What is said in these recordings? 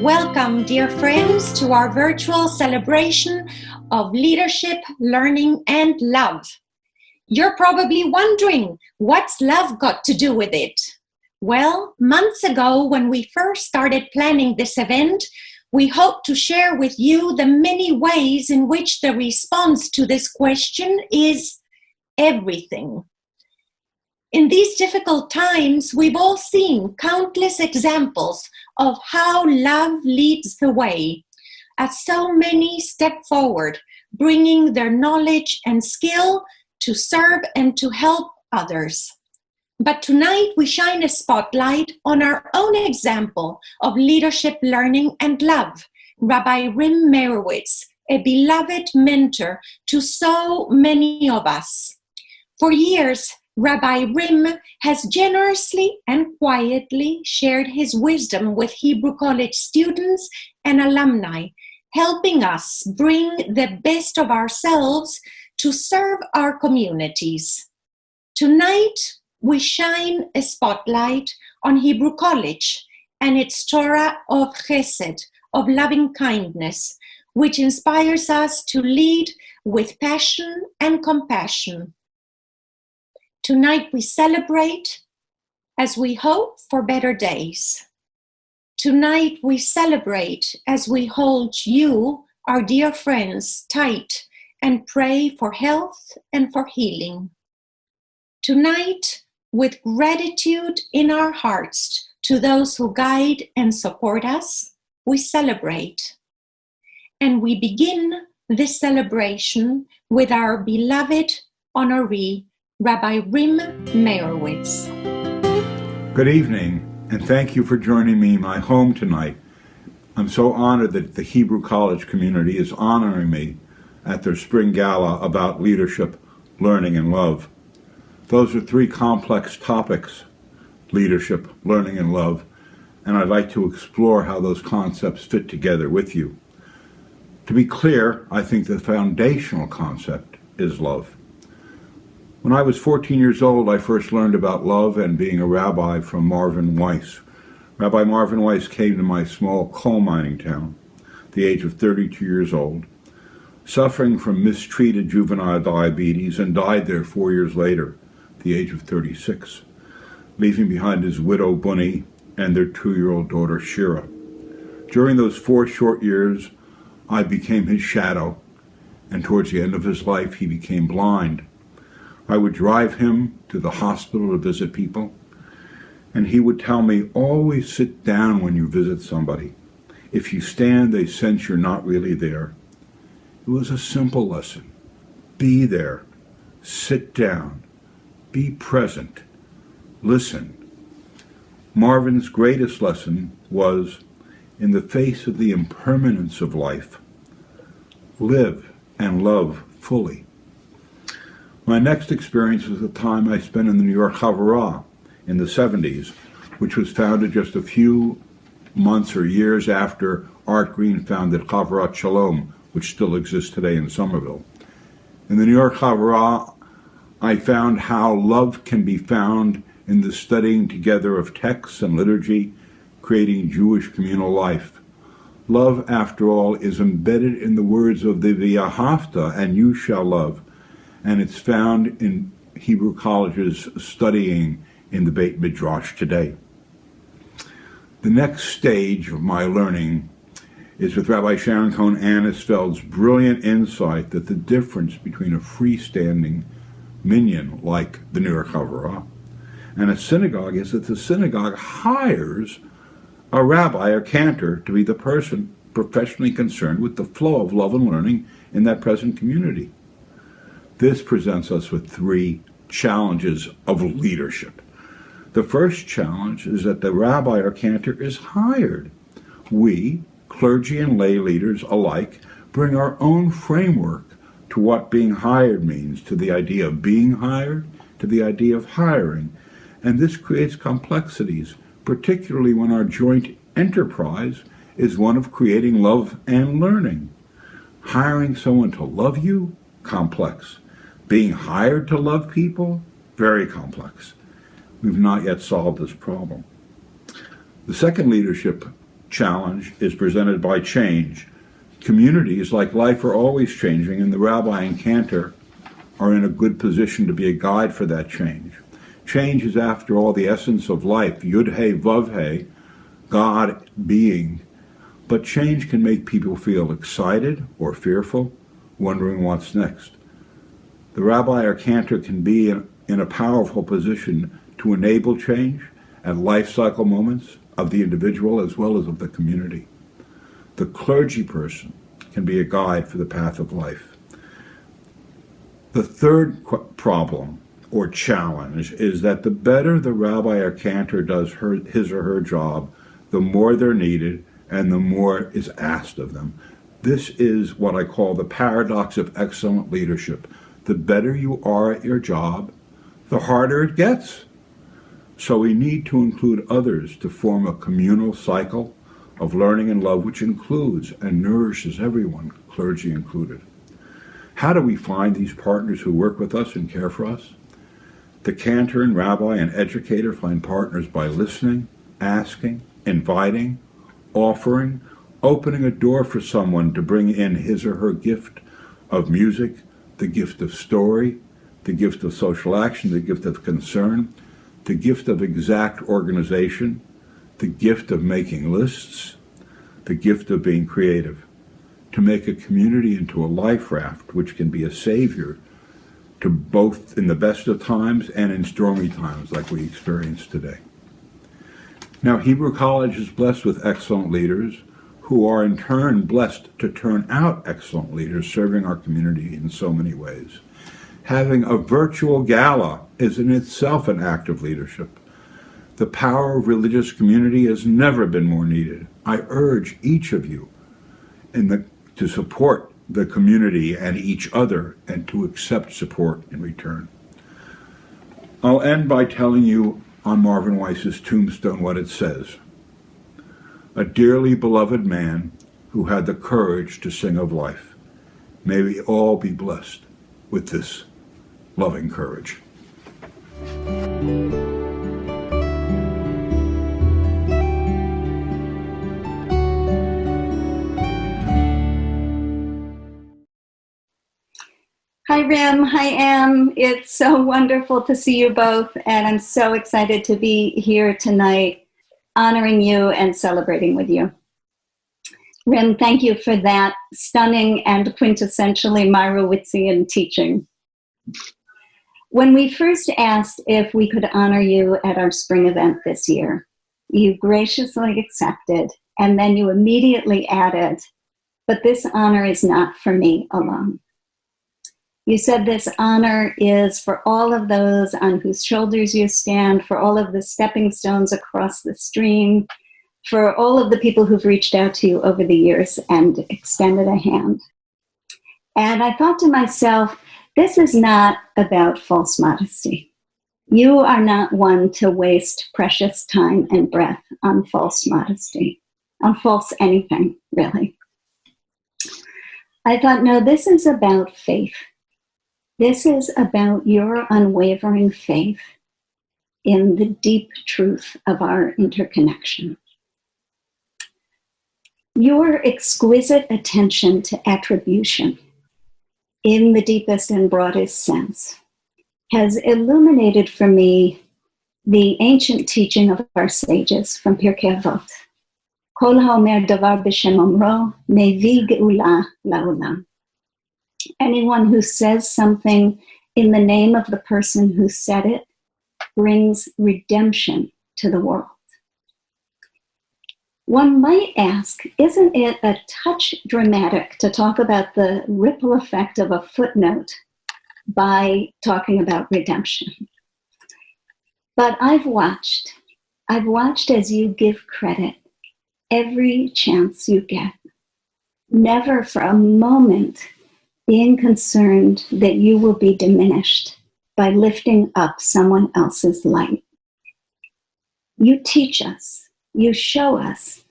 Welcome, dear friends, to our virtual celebration of leadership, learning, and love. You're probably wondering, what's love got to do with it? Well, months ago, when we first started planning this event, we hoped to share with you the many ways in which the response to this question is everything. In these difficult times, we've all seen countless examples of how love leads the way, as so many step forward, bringing their knowledge and skill to serve and to help others. But tonight we shine a spotlight on our own example of leadership, learning, and love, Rabbi Rim Meirowitz, a beloved mentor to so many of us. For years, Rabbi Rim has generously and quietly shared his wisdom with Hebrew College students and alumni, helping us bring the best of ourselves to serve our communities. Tonight, we shine a spotlight on Hebrew College and its Torah of Chesed, of loving kindness, which inspires us to lead with passion and compassion. Tonight we celebrate as we hope for better days. Tonight we celebrate as we hold you, our dear friends, tight and pray for health and for healing. Tonight, with gratitude in our hearts to those who guide and support us, we celebrate. And we begin this celebration with our beloved honoree, Rabbi Rim Meirowitz. Good evening, and thank you for joining me in my home tonight. I'm so honored that the Hebrew College community is honoring me at their spring gala about leadership, learning, and love. Those are three complex topics: leadership, learning, and love, and I'd like to explore how those concepts fit together with you. To be clear, I think the foundational concept is love. When I was 14 years old, I first learned about love and being a rabbi from Marvin Weiss. Rabbi Marvin Weiss came to my small coal mining town at the age of 32 years old, suffering from mistreated juvenile diabetes, and died there 4 years later at the age of 36, leaving behind his widow Bunny and their 2-year-old daughter Sharon. During those 4 short years, I became his shadow, and towards the end of his life, he became blind. I would drive him to the hospital to visit people, and he would tell me, always sit down when you visit somebody. If you stand, they sense you're not really there. It was a simple lesson. Be there. Sit down. Be present. Listen. Marvin's greatest lesson was, in the face of the impermanence of life, live and love fully. My next experience was the time I spent in the New York Havarah in the 70s, which was founded just a few months or years after Art Green founded Havarah Shalom, which still exists today in Somerville. In the New York Havarah, I found how love can be found in the studying together of texts and liturgy, creating Jewish communal life. Love, after all, is embedded in the words of the V'ahavta, and you shall love, and it's found in Hebrew colleges studying in the Beit Midrash today. The next stage of my learning is with Rabbi Sharon Cohen Anisfeld's brilliant insight that the difference between a freestanding minyan like the New York Havarah and a synagogue is that the synagogue hires a rabbi or cantor to be the person professionally concerned with the flow of love and learning in that present community. This presents us with 3 challenges of leadership. The first challenge is that the rabbi or cantor is hired. We, clergy and lay leaders alike, bring our own framework to what being hired means, to the idea of being hired, to the idea of hiring. And this creates complexities, particularly when our joint enterprise is one of creating love and learning. Hiring someone to love you, complex. Being hired to love people, very complex. We've not yet solved this problem. The second leadership challenge is presented by change. Communities, like life, are always changing, and the rabbi and cantor are in a good position to be a guide for that change. Change is, after all, the essence of life, Yud-He, Vav-He, God being. But change can make people feel excited or fearful, wondering what's next. The rabbi or cantor can be in a powerful position to enable change at life cycle moments of the individual as well as of the community. The clergy person can be a guide for the path of life. The third problem or challenge is that the better the rabbi or cantor does his or her job, the more they're needed and the more is asked of them. This is what I call the paradox of excellent leadership. The better you are at your job, the harder it gets. So we need to include others to form a communal cycle of learning and love, which includes and nourishes everyone, clergy included. How do we find these partners who work with us and care for us? The cantor and rabbi and educator find partners by listening, asking, inviting, offering, opening a door for someone to bring in his or her gift of music, the gift of story, the gift of social action, the gift of concern, the gift of exact organization, the gift of making lists, the gift of being creative, to make a community into a life raft which can be a savior to both in the best of times and in stormy times like we experience today. Now, Hebrew College is blessed with excellent leaders who are in turn blessed to turn out excellent leaders serving our community in so many ways. Having a virtual gala is in itself an act of leadership. The power of religious community has never been more needed. I urge each of you to support the community and each other and to accept support in return. I'll end by telling you on Marvin Weiss's tombstone what it says. A dearly beloved man who had the courage to sing of life. May we all be blessed with this loving courage. Hi, Rim. Hi, Em. It's so wonderful to see you both, and I'm so excited to be here tonight, honoring you and celebrating with you. Rim, thank you for that stunning and quintessentially Meirowitzian teaching. When we first asked if we could honor you at our spring event this year, you graciously accepted, and then you immediately added, "But this honor is not for me alone." You said this honor is for all of those on whose shoulders you stand, for all of the stepping stones across the stream, for all of the people who've reached out to you over the years and extended a hand. And I thought to myself, this is not about false modesty. You are not one to waste precious time and breath on false modesty, on false anything, really. I thought, no, this is about faith. This is about your unwavering faith in the deep truth of our interconnection. Your exquisite attention to attribution, in the deepest and broadest sense, has illuminated for me the ancient teaching of our sages from Pirkei Avot. Kol haomer davar b'shem omro, mevi geula la'olam. Anyone who says something in the name of the person who said it brings redemption to the world. One might ask, isn't it a touch dramatic to talk about the ripple effect of a footnote by talking about redemption? But I've watched as you give credit every chance you get, never for a moment being concerned that you will be diminished by lifting up someone else's light. You teach us, you show us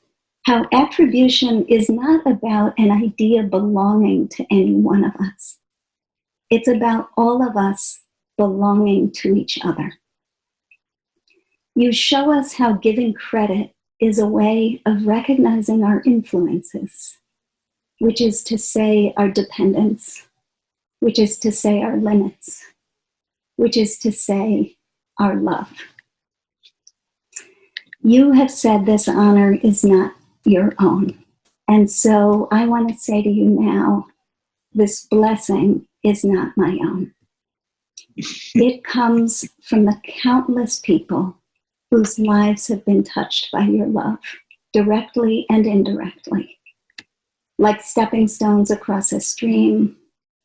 how attribution is not about an idea belonging to any one of us. It's about all of us belonging to each other. You show us how giving credit is a way of recognizing our influences, which is to say our dependence, which is to say our limits, which is to say our love. You have said this honor is not your own. And so I want to say to you now, this blessing is not my own. It comes from the countless people whose lives have been touched by your love, directly and indirectly. Like stepping stones across a stream,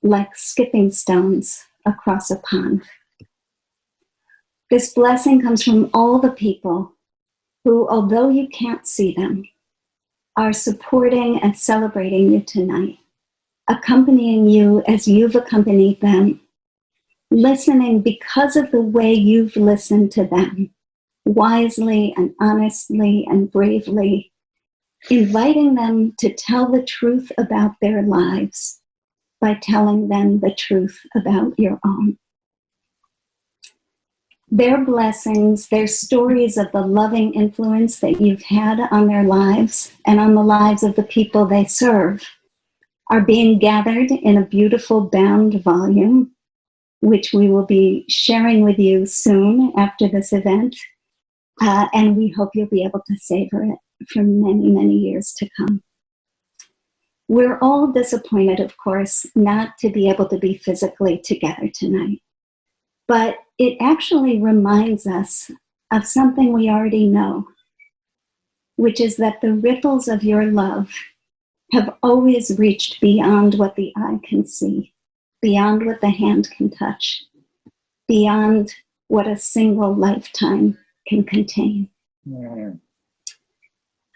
like skipping stones across a pond. This blessing comes from all the people who, although you can't see them, are supporting and celebrating you tonight, accompanying you as you've accompanied them, listening because of the way you've listened to them, wisely and honestly and bravely, inviting them to tell the truth about their lives by telling them the truth about your own. Their blessings, their stories of the loving influence that you've had on their lives and on the lives of the people they serve are being gathered in a beautiful bound volume, which we will be sharing with you soon after this event. And we hope you'll be able to savor it for many, many years to come. We're all disappointed, of course, not to be able to be physically together tonight. But it actually reminds us of something we already know, which is that the ripples of your love have always reached beyond what the eye can see, beyond what the hand can touch, beyond what a single lifetime can contain.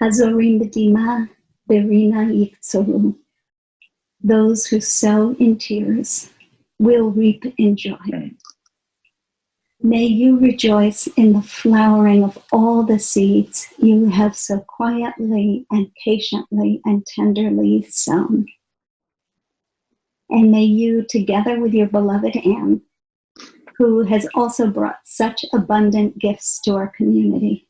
Hazorim b'dima, berina yiktzoru. Those who sow in tears will reap in joy. May you rejoice in the flowering of all the seeds you have so quietly and patiently and tenderly sown. And may you, together with your beloved Anne, who has also brought such abundant gifts to our community.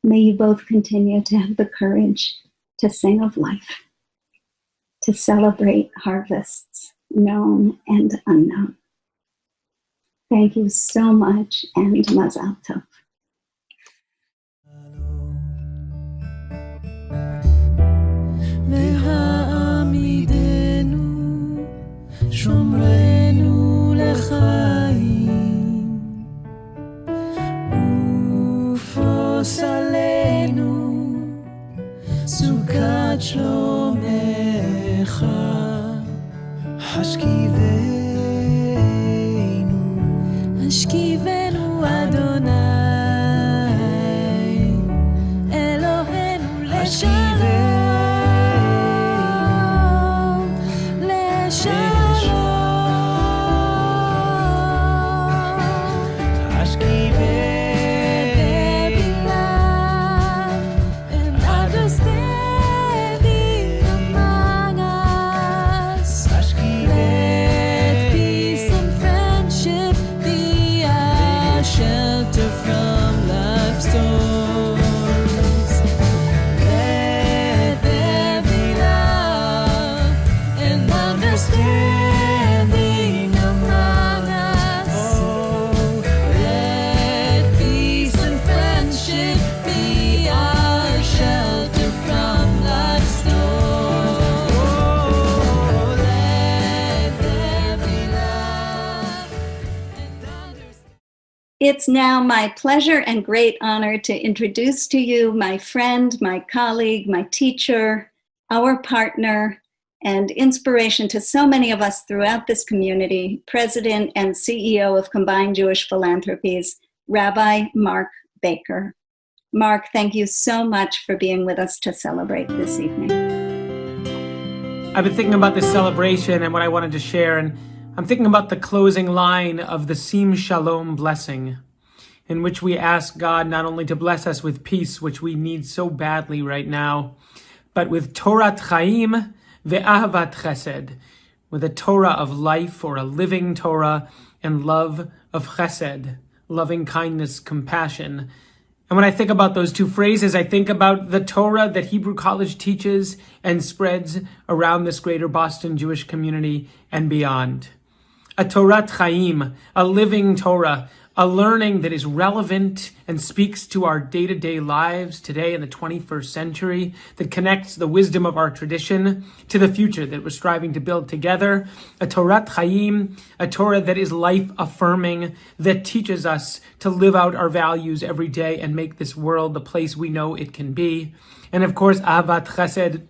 May you both continue to have the courage to sing of life, to celebrate harvests, known and unknown. Thank you so much, and Mazal Tov. שומרנו לחיים ופוס עלינו סוכת שלומך השכיבנו אדוני אלוהינו לשלום It's now my pleasure and great honor to introduce to you my friend, my colleague, my teacher, our partner, and inspiration to so many of us throughout this community, President and CEO of Combined Jewish Philanthropies, Rabbi Marc Baker. Marc, thank you so much for being with us to celebrate this evening. I've been thinking about this celebration and what I wanted to share, and I'm thinking about the closing line of the Sim Shalom blessing, in which we ask God not only to bless us with peace, which we need so badly right now, but with Torah Chaim ve'ahavat chesed, with a Torah of life, or a living Torah, and love of chesed, loving kindness, compassion. And when I think about those two phrases, I think about the Torah that Hebrew College teaches and spreads around this greater Boston Jewish community and beyond. A Torah Chaim, a living Torah, a learning that is relevant and speaks to our day-to-day lives today in the 21st century, that connects the wisdom of our tradition to the future that we're striving to build together. A Torah Chaim, a Torah that is life-affirming, that teaches us to live out our values every day and make this world the place we know it can be. And of course, Ahavat Chesed,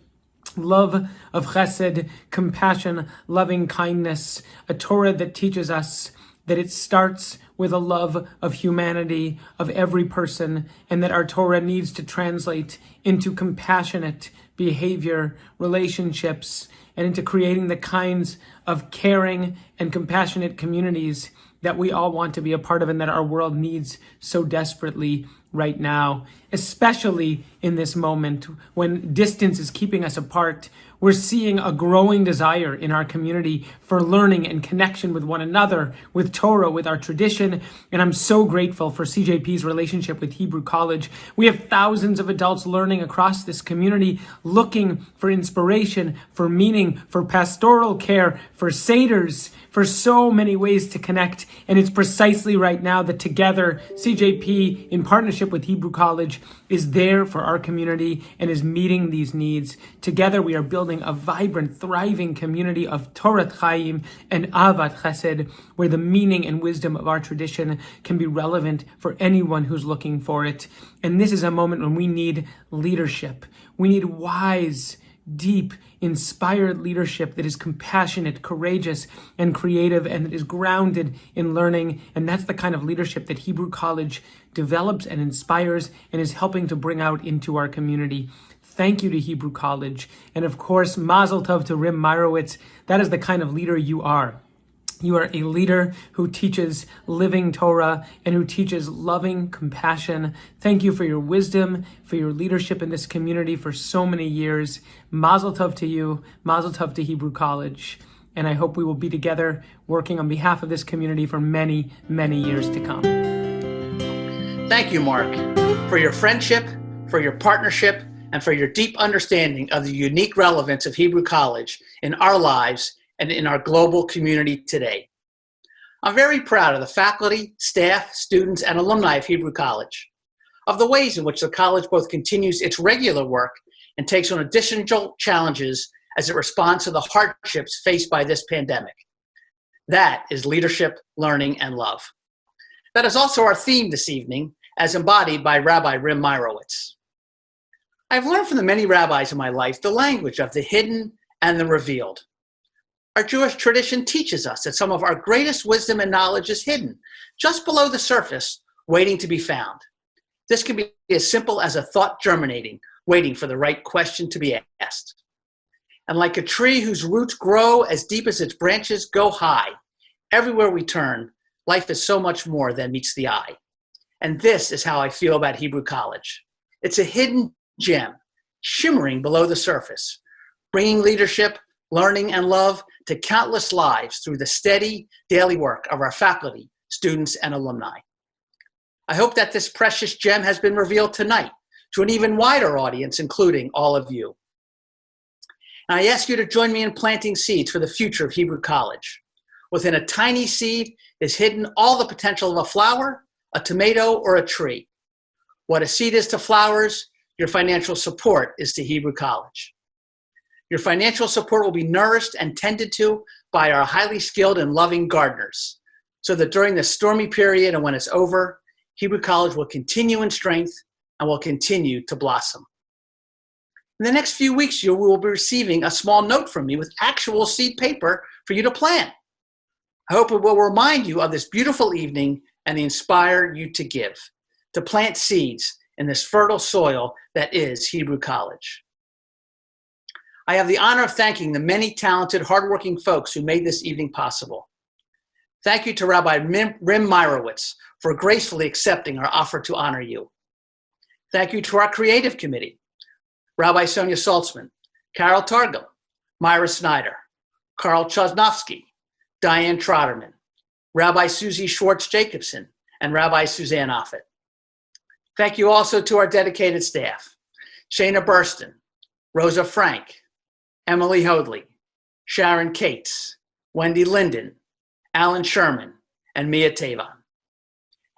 love of chesed, compassion, loving kindness, a Torah that teaches us that it starts with a love of humanity, of every person, and that our Torah needs to translate into compassionate behavior, relationships, and into creating the kinds of caring and compassionate communities that we all want to be a part of and that our world needs so desperately right now, especially in this moment when distance is keeping us apart. We're seeing a growing desire in our community for learning and connection with one another, with Torah, with our tradition. And I'm so grateful for CJP's relationship with Hebrew College. We have thousands of adults learning across this community, looking for inspiration, for meaning, for pastoral care, for seders, for so many ways to connect. And it's precisely right now that together, CJP, in partnership with Hebrew College, is there for our community and is meeting these needs. Together, we are building a vibrant, thriving community of Torah Chaim and Ahavat Chesed, where the meaning and wisdom of our tradition can be relevant for anyone who's looking for it. And this is a moment when we need leadership. We need wise, deep, inspired leadership that is compassionate, courageous, and creative, and that is grounded in learning. And that's the kind of leadership that Hebrew College develops and inspires and is helping to bring out into our community. Thank you to Hebrew College. And of course, Mazel Tov to Rim Meirowitz. That is the kind of leader you are. You are a leader who teaches living Torah and who teaches loving compassion. Thank you for your wisdom, for your leadership in this community for so many years. Mazel Tov to you. Mazel Tov to Hebrew College. and I hope we will be together working on behalf of this community for many, many years to come. Thank you, Marc, for your friendship, for your partnership, and for your deep understanding of the unique relevance of Hebrew College in our lives and in our global community today. I'm very proud of the faculty, staff, students, and alumni of Hebrew College, of the ways in which the college both continues its regular work and takes on additional challenges as it responds to the hardships faced by this pandemic. That is leadership, learning, and love. That is also our theme this evening, as embodied by Rabbi Rim Meirowitz. I've learned from the many rabbis in my life the language of the hidden and the revealed. Our Jewish tradition teaches us that some of our greatest wisdom and knowledge is hidden, just below the surface, waiting to be found. This can be as simple as a thought germinating, waiting for the right question to be asked. And like a tree whose roots grow as deep as its branches go high, everywhere we turn, life is so much more than meets the eye. And this is how I feel about Hebrew College. It's a hidden gem, shimmering below the surface, bringing leadership, learning, and love to countless lives through the steady daily work of our faculty, students, and alumni. I hope that this precious gem has been revealed tonight to an even wider audience, including all of you. And I ask you to join me in planting seeds for the future of Hebrew College. Within a tiny seed is hidden all the potential of a flower, a tomato, or a tree. What a seed is to flowers, your financial support is to Hebrew College. Your financial support will be nourished and tended to by our highly skilled and loving gardeners, so that during this stormy period and when it's over, Hebrew College will continue in strength and will continue to blossom. In the next few weeks, you will be receiving a small note from me with actual seed paper for you to plant. I hope it will remind you of this beautiful evening and inspire you to give, to plant seeds in this fertile soil that is Hebrew College. I have the honor of thanking the many talented, hardworking folks who made this evening possible. Thank you to Rabbi Rim Meirowitz for gracefully accepting our offer to honor you. Thank you to our creative committee, Rabbi Sonia Saltzman, Carol Targum, Myra Snyder, Carl Chosnovsky, Diane Trotterman, Rabbi Susie Schwartz-Jacobson, and Rabbi Suzanne Offit. Thank you also to our dedicated staff, Shana Burston, Rosa Frank, Emily Hoadley, Sharon Cates, Wendy Linden, Alan Sherman, and Mia Tavon.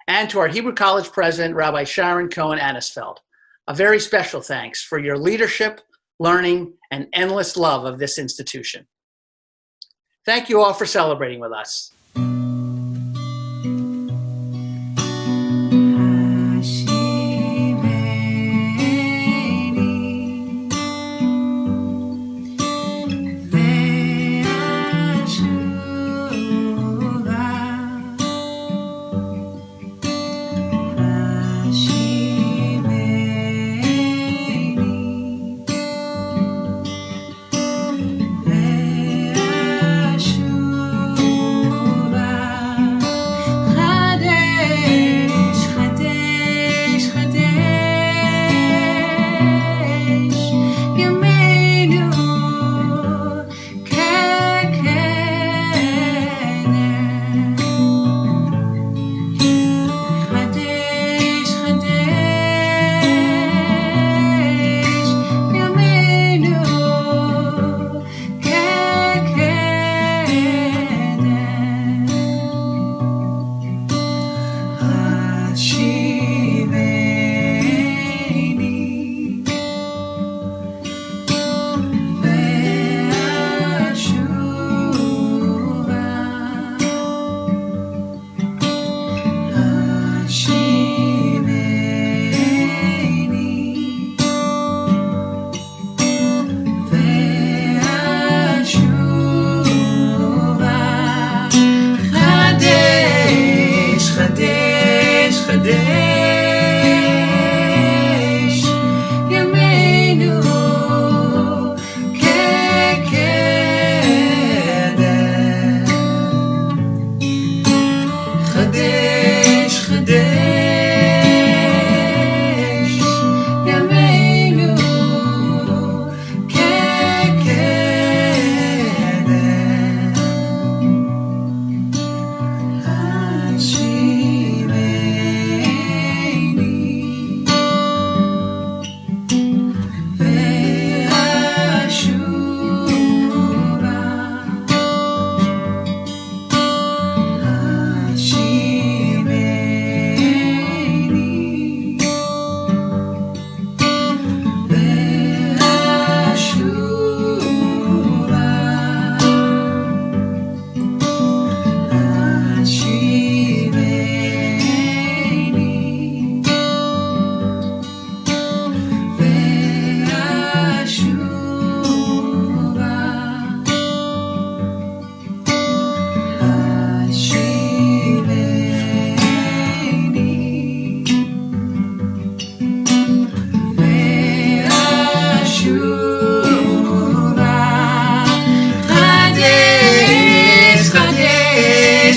And to our Hebrew College president, Rabbi Sharon Cohen Anisfeld, a very special thanks for your leadership, learning, and endless love of this institution. Thank you all for celebrating with us.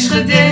חדש